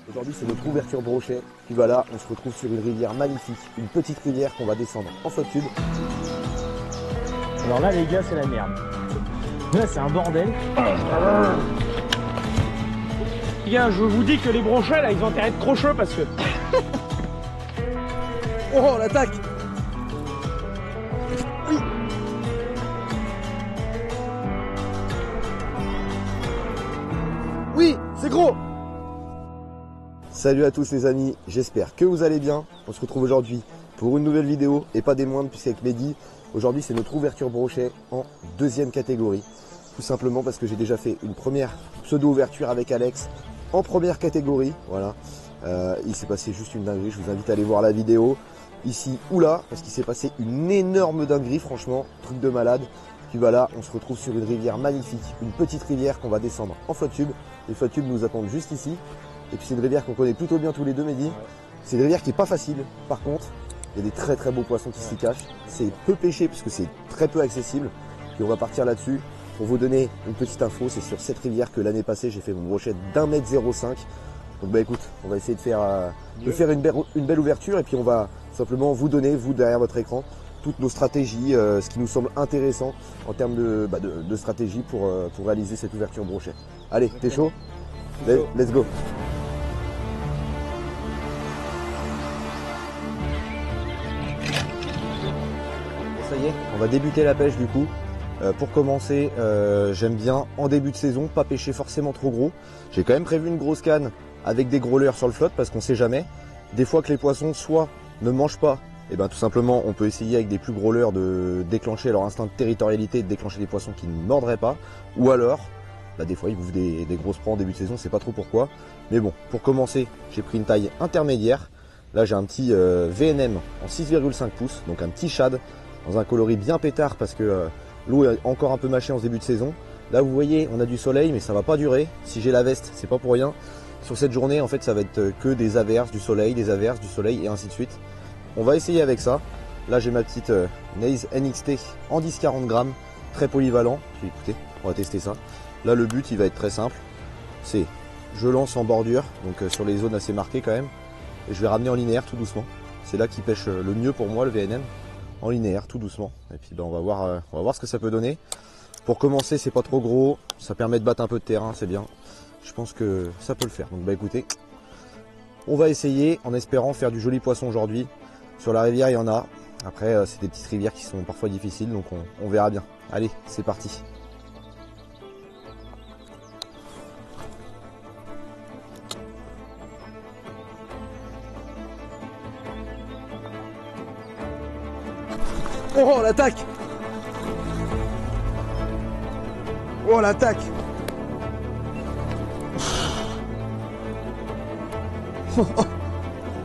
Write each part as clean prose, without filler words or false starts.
Aujourd'hui, c'est notre ouverture brochet. Puis voilà, on se retrouve sur une rivière magnifique, une petite rivière qu'on va descendre en flotte tube. Alors là, les gars, c'est la merde. Là, c'est un bordel. Les gars, je vous dis que les brochets, là, ils ont intérêt à être crocheux parce que... Oh, l'attaque! Oui! Oui, c'est gros! Salut à tous les amis, j'espère que vous allez bien. On se retrouve aujourd'hui pour une nouvelle vidéo et pas des moindres puisqu'avec Mehdi, aujourd'hui c'est notre ouverture brochet en deuxième catégorie. Tout simplement parce que j'ai déjà fait une première pseudo-ouverture avec Alex en première catégorie. Voilà, il s'est passé juste une dinguerie, je vous invite à aller voir la vidéo ici ou là parce qu'il s'est passé une énorme dinguerie, franchement, truc de malade. Puis voilà, on se retrouve sur une rivière magnifique, une petite rivière qu'on va descendre en flotte tube. Les flottes tubes nous attendent juste ici. Et puis c'est une rivière qu'on connaît plutôt bien tous les deux, Mehdi. Ouais. C'est une rivière qui n'est pas facile. Par contre, il y a des très très beaux poissons qui s'y cachent. C'est peu pêché puisque c'est très peu accessible. Puis on va partir là-dessus. Pour vous donner une petite info, c'est sur cette rivière que l'année passée j'ai fait mon brochet d'1,05 m. Donc bah écoute, on va essayer de faire une belle ouverture et puis on va simplement vous donner, vous derrière votre écran, toutes nos stratégies, ce qui nous semble intéressant en termes de stratégie pour réaliser cette ouverture brochet. Allez, t'es chaud? Let's go. Ça y est, on va débuter la pêche du coup. Pour commencer, j'aime bien en début de saison pas pêcher forcément trop gros. J'ai quand même prévu une grosse canne avec des gros leurres sur le flotte parce qu'on sait jamais. Des fois que les poissons soit ne mangent pas, et ben tout simplement on peut essayer avec des plus gros leurres de déclencher leur instinct de territorialité et de déclencher des poissons qui ne mordraient pas. Ou alors, des fois ils bouffent des grosses proies en début de saison, c'est pas trop pourquoi. Mais bon, pour commencer, j'ai pris une taille intermédiaire. Là j'ai un petit VNM en 6,5 pouces, donc un petit shad dans un coloris bien pétard parce que l'eau est encore un peu mâchée en ce début de saison. Là vous voyez, on a du soleil mais ça va pas durer. Si j'ai la veste, c'est pas pour rien. Sur cette journée en fait ça va être que des averses, du soleil, et ainsi de suite. On va essayer avec ça. Là j'ai ma petite Naze NXT en 10-40 grammes, très polyvalent. Puis écoutez, on va tester ça. Là le but il va être très simple. C'est je lance en bordure, donc sur les zones assez marquées quand même. Et je vais ramener en linéaire tout doucement. C'est là qu'il pêche le mieux pour moi le VNM. En linéaire tout doucement. Et puis on va voir ce que ça peut donner. Pour commencer, c'est pas trop gros, ça permet de battre un peu de terrain, c'est bien. Je pense que ça peut le faire. Donc écoutez, on va essayer en espérant faire du joli poisson aujourd'hui. Sur la rivière il y en a. Après c'est des petites rivières qui sont parfois difficiles, donc on verra bien. Allez, c'est parti. Oh l'attaque! Oh l'attaque!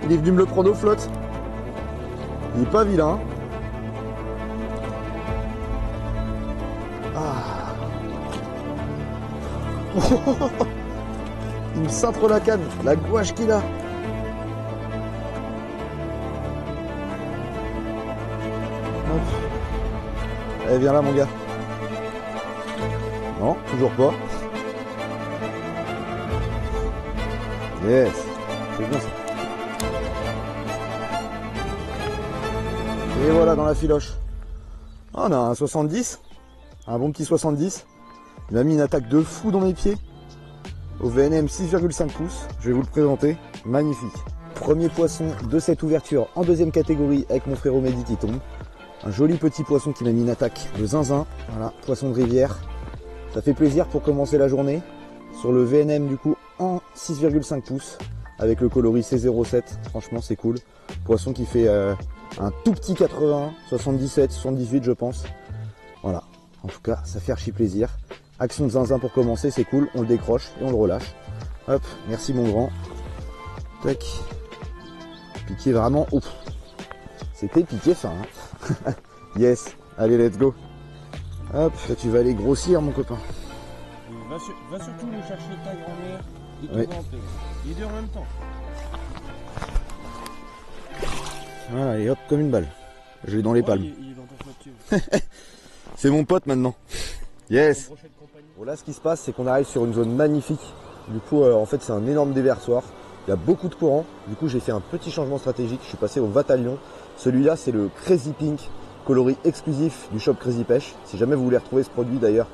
Il est venu me le prendre aux flottes. Il est pas vilain. Ah. Il me cintre la canne, la gouache qu'il a. Allez, viens là mon gars. Non, toujours pas. Yes, c'est bien ça. Et voilà dans la filoche. Ah, on a un 70, un bon petit 70. Il m'a mis une attaque de fou dans mes pieds. Au VNM 6,5 pouces, je vais vous le présenter. Magnifique. Premier poisson de cette ouverture en deuxième catégorie avec mon frérot Mehdi qui tombe. Un joli petit poisson qui m'a mis une attaque de zinzin. Voilà, poisson de rivière. Ça fait plaisir pour commencer la journée. Sur le VNM du coup en 6,5 pouces avec le coloris C07. Franchement c'est cool. Poisson qui fait un tout petit 80, 77, 78 je pense. Voilà, en tout cas ça fait archi plaisir. Action de zinzin pour commencer, c'est cool. On le décroche et on le relâche. Hop, merci mon grand. Tac. Piqué vraiment. Ouf. C'était piqué fin. Hein. Yes, allez let's go. Hop, là tu vas aller grossir mon copain. Va surtout nous chercher ta grand-mère et ton grand-père. Les deux en même temps. Voilà, et hop, comme une balle. Je l'ai dans les palmes. Il est dans ton flotte. C'est mon pote maintenant. Yes. Bon, là ce qui se passe c'est qu'on arrive sur une zone magnifique. Du coup en fait c'est un énorme déversoir. Il y a beaucoup de courant. Du coup, j'ai fait un petit changement stratégique. Je suis passé au Vatalion. Celui-là, c'est le Crazy Pink, coloris exclusif du shop Crazy Pêche. Si jamais vous voulez retrouver ce produit d'ailleurs,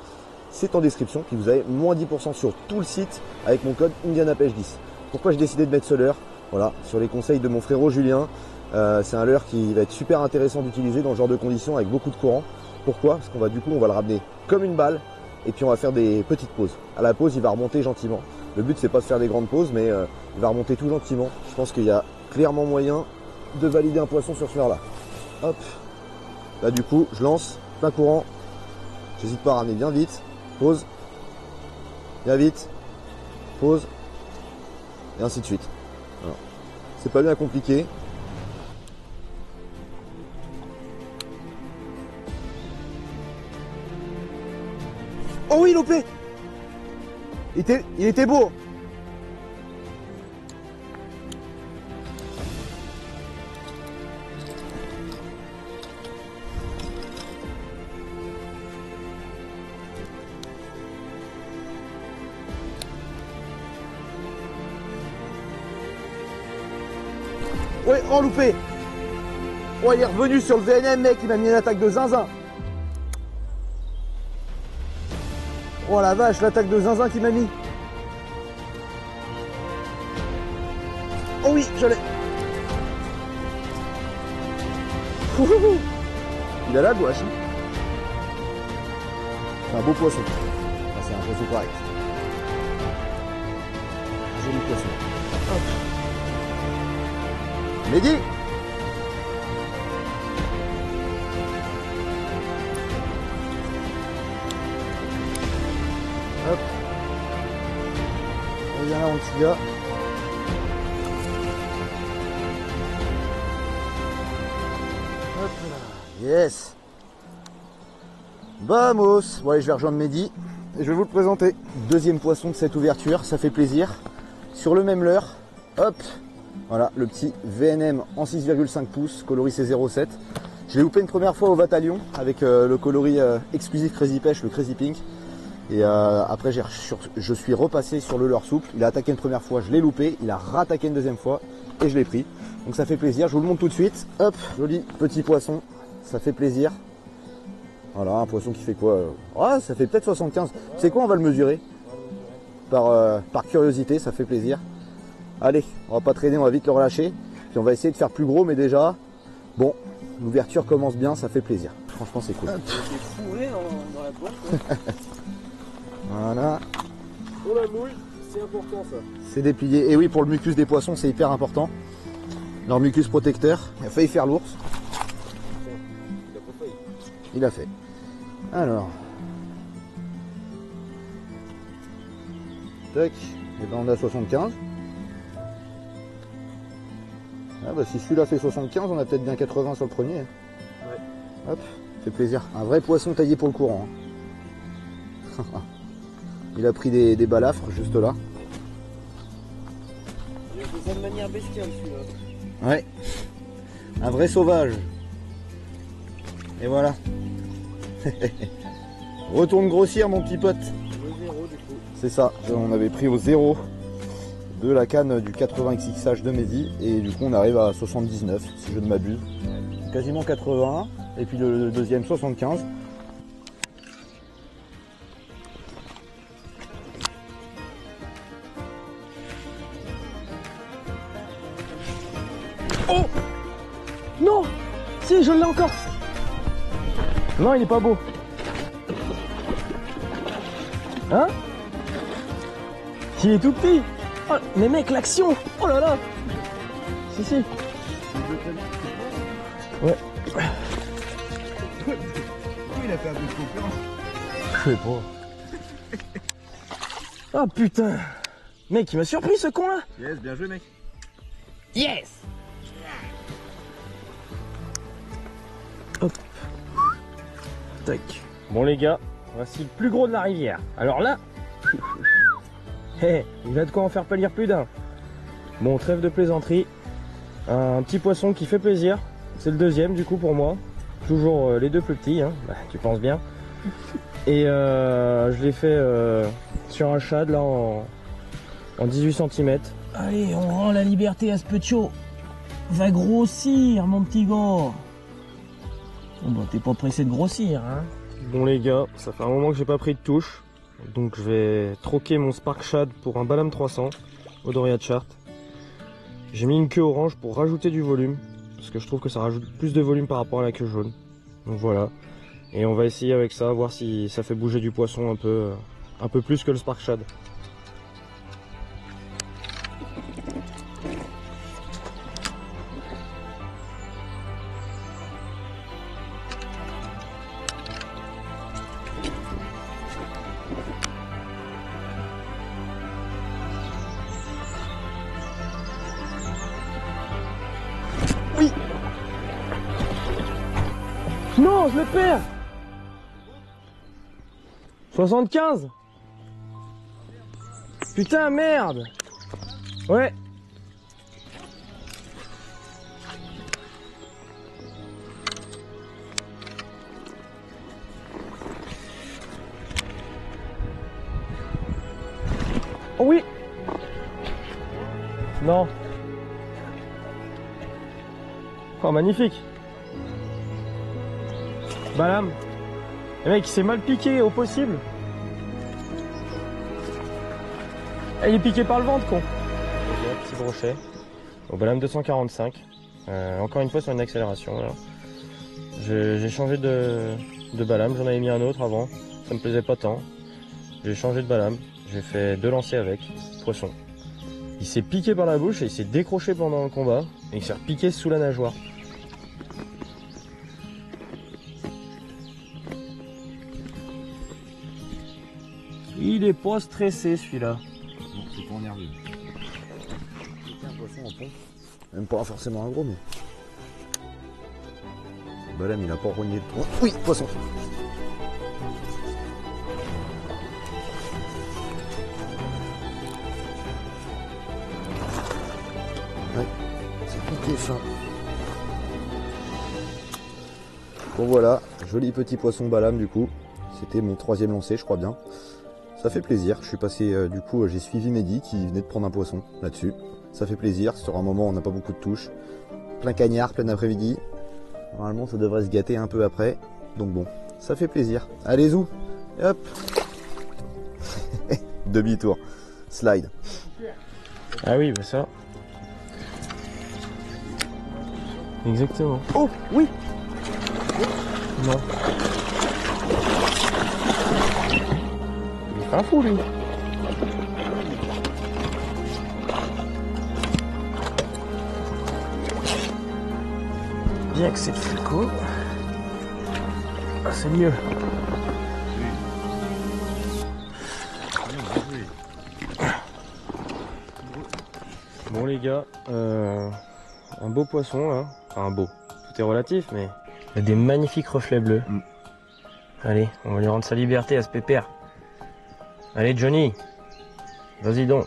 c'est en description. Puis vous avez moins 10% sur tout le site avec mon code IndianaPêche10. Pourquoi j'ai décidé de mettre ce leurre? Voilà, sur les conseils de mon frérot Julien. C'est un leurre qui va être super intéressant d'utiliser dans ce genre de conditions avec beaucoup de courant. Pourquoi? Parce qu'on va du coup, on va le ramener comme une balle et puis on va faire des petites pauses. À la pause, il va remonter gentiment. Le but, c'est pas de faire des grandes pauses, mais il va remonter tout gentiment. Je pense qu'il y a clairement moyen de valider un poisson sur ce leurre-là. Hop. Là, du coup, je lance plein courant. J'hésite pas à ramener bien vite. Pause. Bien vite. Pause. Et ainsi de suite. Voilà. C'est pas bien compliqué. Oh oui, loupé. Il était beau. Ouais, oh loupé. Oh, il est revenu sur le VNM, mec, il m'a mis une attaque de zinzin. Oh la vache, l'attaque de zinzin qu'il m'a mis. Oh oui, je l'ai. Il a la gouache. Hein. C'est un beau poisson. Enfin, c'est un poisson correct. Joli poisson. Hop. Mehdi. Hop. On vient là, mon petit gars. Hop là. Yes. Vamos. Bon, allez, je vais rejoindre Mehdi et je vais vous le présenter. Deuxième poisson de cette ouverture, ça fait plaisir. Sur le même leurre, hop. Voilà, le petit VNM en 6,5 pouces, coloris C07. Je l'ai loupé une première fois au Vatalion avec le coloris exclusif Crazy Pêche, le Crazy Pink. Et après, je suis repassé sur le leurre souple. Il a attaqué une première fois, je l'ai loupé. Il a rattaqué une deuxième fois et je l'ai pris. Donc ça fait plaisir. Je vous le montre tout de suite. Hop, joli petit poisson. Ça fait plaisir. Voilà, un poisson qui fait quoi? Ah, ça fait peut-être 75. C'est quoi? On va le mesurer par curiosité. Ça fait plaisir. Allez, on va pas traîner, on va vite le relâcher. Puis on va essayer de faire plus gros, mais déjà, bon, l'ouverture commence bien, ça fait plaisir. Franchement, c'est cool. Fourré dans la boîte. Voilà. Pour la mouille, c'est important ça. C'est déplié. Et oui, pour le mucus des poissons, c'est hyper important. Leur mucus protecteur. Il a failli faire l'ours. Il a pas failli. Il a fait. Alors. Tac. Et ben on a 75. Ah bah si celui-là fait 75, on a peut-être bien 80 sur le premier. Ouais. Hop, fait plaisir. Un vrai poisson taillé pour le courant. Hein. Il a pris des balafres juste là. Il a fait ça de manière bestiale celui-là. Ouais. Un vrai sauvage. Et voilà. Retourne grossir mon petit pote. Le 0 du coup. C'est ça, on avait pris au 0 de la canne du 80XXH de Mehdi et du coup on arrive à 79 si je ne m'abuse. Quasiment 81 et puis le deuxième 75. Oh non. Si, je l'ai encore. Non, il est pas beau. Hein? Il est tout petit. Oh, mais mec, l'action. Oh là là. Si, si. Ouais. Il a fait un peu de confiance. Je sais pas. Ah putain. Mec, il m'a surpris ce con là. Yes, bien joué mec. Yes. Hop. Tac. Bon les gars, voici le plus gros de la rivière. Alors là, il a de quoi en faire pâlir plus d'un. Bon, trêve de plaisanterie. Un petit poisson qui fait plaisir. C'est le deuxième du coup pour moi. Toujours les deux plus petits, hein. Bah, tu penses bien. Et je l'ai fait sur un shad là en 18 cm. Allez, on rend la liberté à ce petio. Va grossir, mon petit gars. Bon, bah, t'es pas pressé de grossir, hein. Bon les gars, ça fait un moment que j'ai pas pris de touche. Donc je vais troquer mon Spark Shad pour un Balam 300 Odoria Chart. J'ai mis une queue orange pour rajouter du volume, parce que je trouve que ça rajoute plus de volume par rapport à la queue jaune. Donc voilà. Et on va essayer avec ça, voir si ça fait bouger du poisson un peu plus que le Spark Shad. Oui. Non, je le perds. 75. Putain, merde. Ouais. Oh oui. Non. Oh, magnifique. Balam. Le mec, il s'est mal piqué au possible. Et il est piqué par le ventre, con. Petit brochet. Au Balam 245. Encore une fois sur une accélération. J'ai changé de Balam. J'en avais mis un autre avant. Ça me plaisait pas tant. J'ai changé de Balam. J'ai fait 2 lancers avec. Poisson. Il s'est piqué par la bouche et il s'est décroché pendant le combat. Et il s'est repiqué sous la nageoire. Il est pas stressé celui-là. Non, c'est pas nerveux. C'était un poisson en pont. Même pas forcément un gros, mais. Balam, il a pas rogné le tronc. Oui, poisson. Ouais, c'est piqué fin. Bon voilà, joli petit poisson Balam du coup. C'était mon 3e lancé, je crois bien. Ça fait plaisir, je suis passé, du coup j'ai suivi Mehdi qui venait de prendre un poisson là-dessus. Ça fait plaisir, sur un moment on n'a pas beaucoup de touches. Plein cagnard, plein après-midi. Normalement ça devrait se gâter un peu après. Donc bon, ça fait plaisir. Allez zou. Hop. Demi-tour. Slide. Ah oui, bah ça. Exactement. Oh oui. Non. Il est un fou lui. Bien que c'est le Filco. Ah, c'est mieux. Bon les gars, un beau poisson là. Enfin un beau. Tout est relatif mais il y a des magnifiques reflets bleus. Allez, on va lui rendre sa liberté à ce pépère. Allez Johnny, vas-y donc.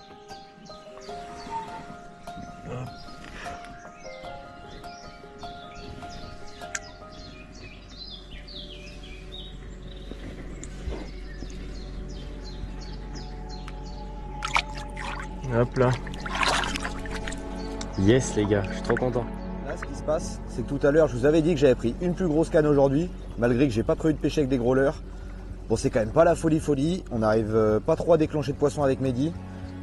Hop là. Yes les gars, je suis trop content. Là ce qui se passe, c'est que tout à l'heure je vous avais dit que j'avais pris une plus grosse canne aujourd'hui, malgré que j'ai pas prévu de pêcher avec des gros leurres. Bon c'est quand même pas la folie, on n'arrive pas trop à déclencher de poisson avec Mehdi.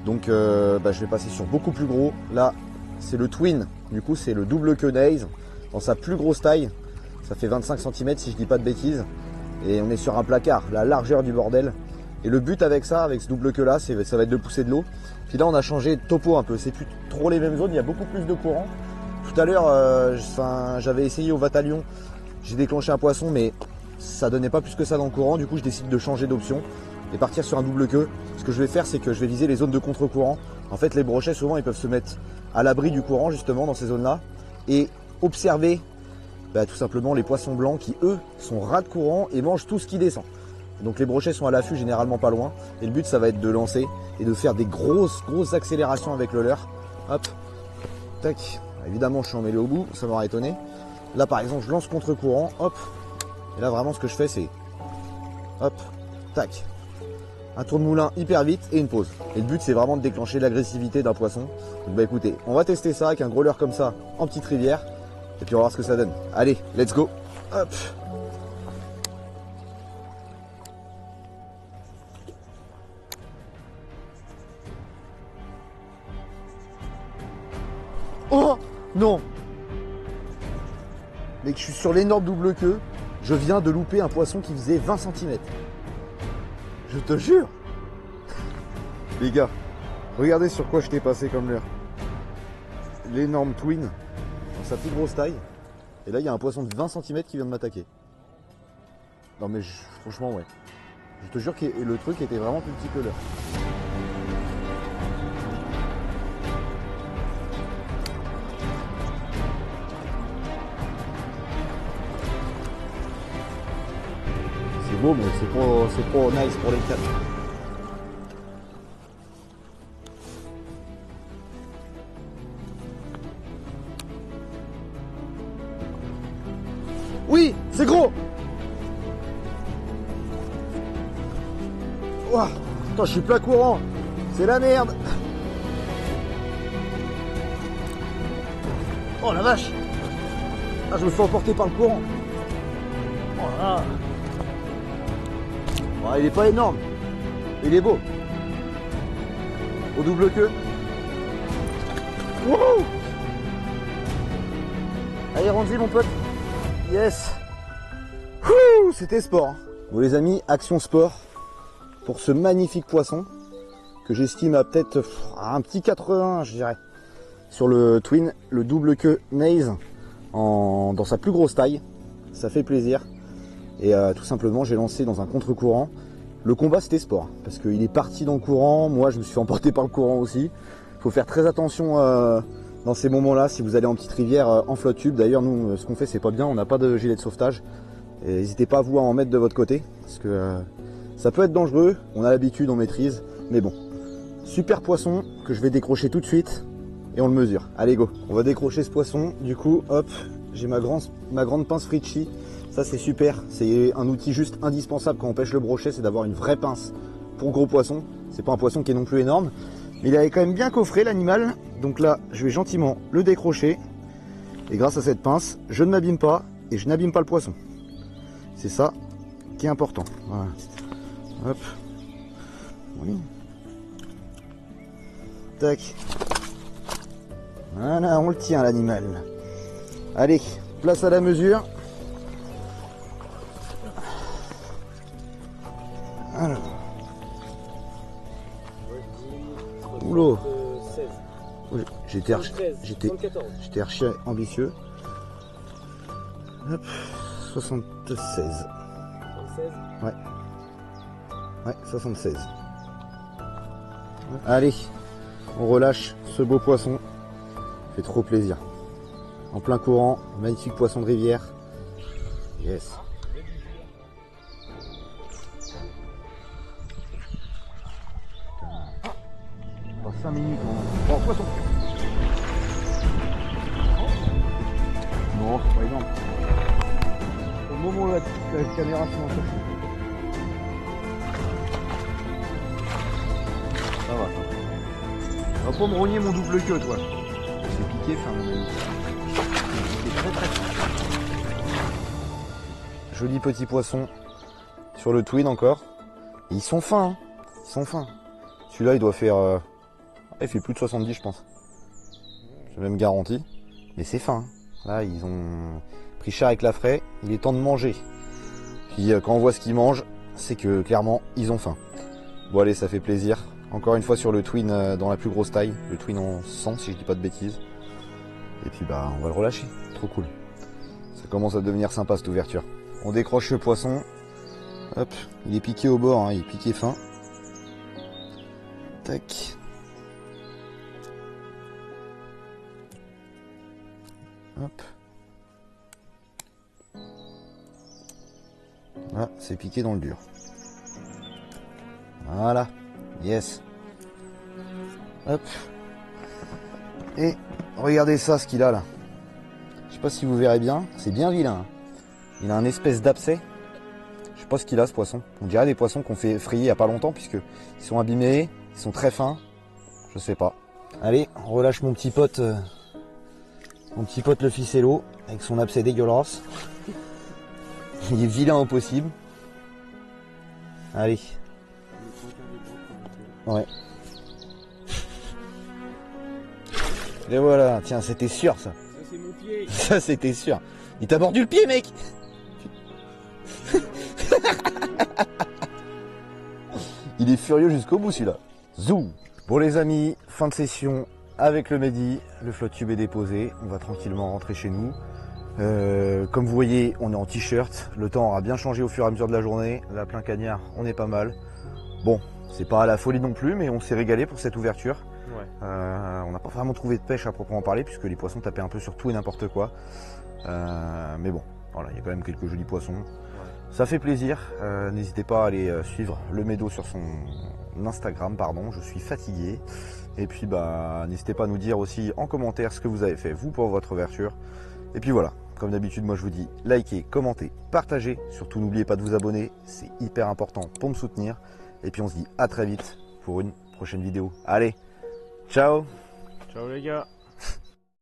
Donc je vais passer sur beaucoup plus gros. Là c'est le twin, du coup c'est le double queue d'Aze dans sa plus grosse taille. Ça fait 25 cm si je dis pas de bêtises. Et on est sur un placard, la largeur du bordel. Et le but avec ça, avec ce double queue là, ça va être de pousser de l'eau. Puis là on a changé de topo un peu, c'est plus trop les mêmes zones, il y a beaucoup plus de courant. Tout à l'heure j'avais essayé au Vatalion, j'ai déclenché un poisson mais ça donnait pas plus que ça dans le courant. Du coup je décide de changer d'option et partir sur un double queue. Ce que je vais faire c'est que je vais viser les zones de contre-courant. En fait les brochets souvent ils peuvent se mettre à l'abri du courant justement dans ces zones là et observer tout simplement les poissons blancs qui eux sont ras de courant et mangent tout ce qui descend. Donc les brochets sont à l'affût généralement pas loin et le but ça va être de lancer et de faire des grosses accélérations avec le leurre. Hop, tac, évidemment je suis emmêlé au bout, ça m'aurait étonné. Là par exemple je lance contre courant, hop, et là vraiment ce que je fais c'est hop, tac, un tour de moulin hyper vite et une pause. Et le but c'est vraiment de déclencher l'agressivité d'un poisson. Donc bah écoutez, on va tester ça avec un gros leurre comme ça en petite rivière. Et puis on va voir ce que ça donne. Allez, let's go. Hop. Oh non. Mec, je suis sur l'énorme double queue. Je viens de louper un poisson qui faisait 20 cm. Je te jure. Les gars, regardez sur quoi je t'ai passé comme leurre. L'énorme twin, dans sa plus grosse taille. Et là, il y a un poisson de 20 cm qui vient de m'attaquer. Non mais franchement, ouais. Je te jure que le truc était vraiment plus petit que l'heure. C'est beau, mais c'est trop nice pour les cannes. Oui, c'est gros. Ouah, attends, je suis plat courant. C'est la merde. Oh la vache. Ah, je me fais emporter par le courant. Oh là là. Oh, il est pas énorme. Il est beau. Au double queue. Wouhou. Allez, rentre-y mon pote. Yes. C'était sport. Bon les amis, action sport pour ce magnifique poisson que j'estime à peut-être un petit 80, je dirais, sur le twin, le double queue naze dans sa plus grosse taille. Ça fait plaisir. Et tout simplement, j'ai lancé dans un contre-courant. Le combat, c'était sport parce qu'il est parti dans le courant. Moi, je me suis fait emporter par le courant aussi. Il faut faire très attention dans ces moments-là, si vous allez en petite rivière en flotte tube. D'ailleurs, nous, ce qu'on fait, c'est pas bien. On n'a pas de gilet de sauvetage. N'hésitez pas vous à en mettre de votre côté parce que ça peut être dangereux. On a l'habitude, on maîtrise, mais bon. Super poisson que je vais décrocher tout de suite et on le mesure. Allez go. On va décrocher ce poisson. Du coup, hop, j'ai ma grande pince Fritchie. Ça c'est super. C'est un outil juste indispensable quand on pêche le brochet, c'est d'avoir une vraie pince pour gros poissons. C'est pas un poisson qui est non plus énorme, mais il avait quand même bien coffré l'animal. Donc là, je vais gentiment le décrocher et grâce à cette pince, je ne m'abîme pas et je n'abîme pas le poisson. C'est ça qui est important. Voilà. Hop. Oui. Tac. Voilà, on le tient l'animal. Allez, place à la mesure. Alors. Oula. J'étais archi ambitieux. Hop. 76. 76 Ouais. Ouais, 76. Allez, on relâche ce beau poisson. Ça fait trop plaisir. En plein courant, magnifique poisson de rivière. Yes. Dans 5 minutes, on... Oh, poisson. Non, c'est pas énorme. Au moment où la caméra se lance. Ça va. Va pas me rogner mon double queue, toi. C'est piqué, enfin mon ami. C'est très très fort. Joli petit poisson sur le twin encore. Et ils sont fins, hein. Ils sont fins. Celui-là, il doit faire... il fait plus de 70, je pense. J'ai même garanti. Mais c'est fin. Hein. Là, ils ont pris cher avec la fraie. Il est temps de manger. Puis quand on voit ce qu'ils mangent, c'est que clairement, ils ont faim. Bon allez, ça fait plaisir. Encore une fois sur le twin dans la plus grosse taille. Le twin en 100, si je dis pas de bêtises. Et puis bah, on va le relâcher. Trop cool. Ça commence à devenir sympa cette ouverture. On décroche le poisson. Hop, il est piqué au bord, hein, il est piqué fin. Tac. Hop. Voilà, c'est piqué dans le dur. Voilà. Yes. Hop. Et regardez ça, ce qu'il a là. Je sais pas si vous verrez bien. C'est bien vilain. Hein. Il a un espèce d'abcès. Je sais pas ce qu'il a ce poisson. On dirait des poissons qu'on fait frayer il y a pas longtemps puisque ils sont abîmés, ils sont très fins. Je sais pas. Allez, on relâche mon petit pote le ficello avec son abcès dégueulasse. Il est vilain au possible. Allez. Ouais. Et voilà, tiens, c'était sûr ça. Ça c'est mon pied. Ça c'était sûr. Il t'a mordu le pied, mec. Il est furieux jusqu'au bout celui-là. Zou. Bon les amis, fin de session avec le Mehdi. Le flotte tube est déposé. On va tranquillement rentrer chez nous. Comme vous voyez, on est en t-shirt. Le temps aura bien changé au fur et à mesure de la journée. La plein cagnard, on est pas mal. Bon, c'est pas à la folie non plus, mais on s'est régalé pour cette ouverture. Ouais. On n'a pas vraiment trouvé de pêche à proprement parler, puisque les poissons tapaient un peu sur tout et n'importe quoi. Mais bon, voilà, il y a quand même quelques jolis poissons. Ouais. Ça fait plaisir. N'hésitez pas à aller suivre le Médo sur son Instagram, pardon. Je suis fatigué. Et puis bah, n'hésitez pas à nous dire aussi en commentaire ce que vous avez fait vous pour votre ouverture. Et puis voilà, comme d'habitude, moi je vous dis likez, commentez, partagez. Surtout n'oubliez pas de vous abonner, c'est hyper important pour me soutenir. Et puis on se dit à très vite pour une prochaine vidéo. Allez, ciao! Ciao les gars.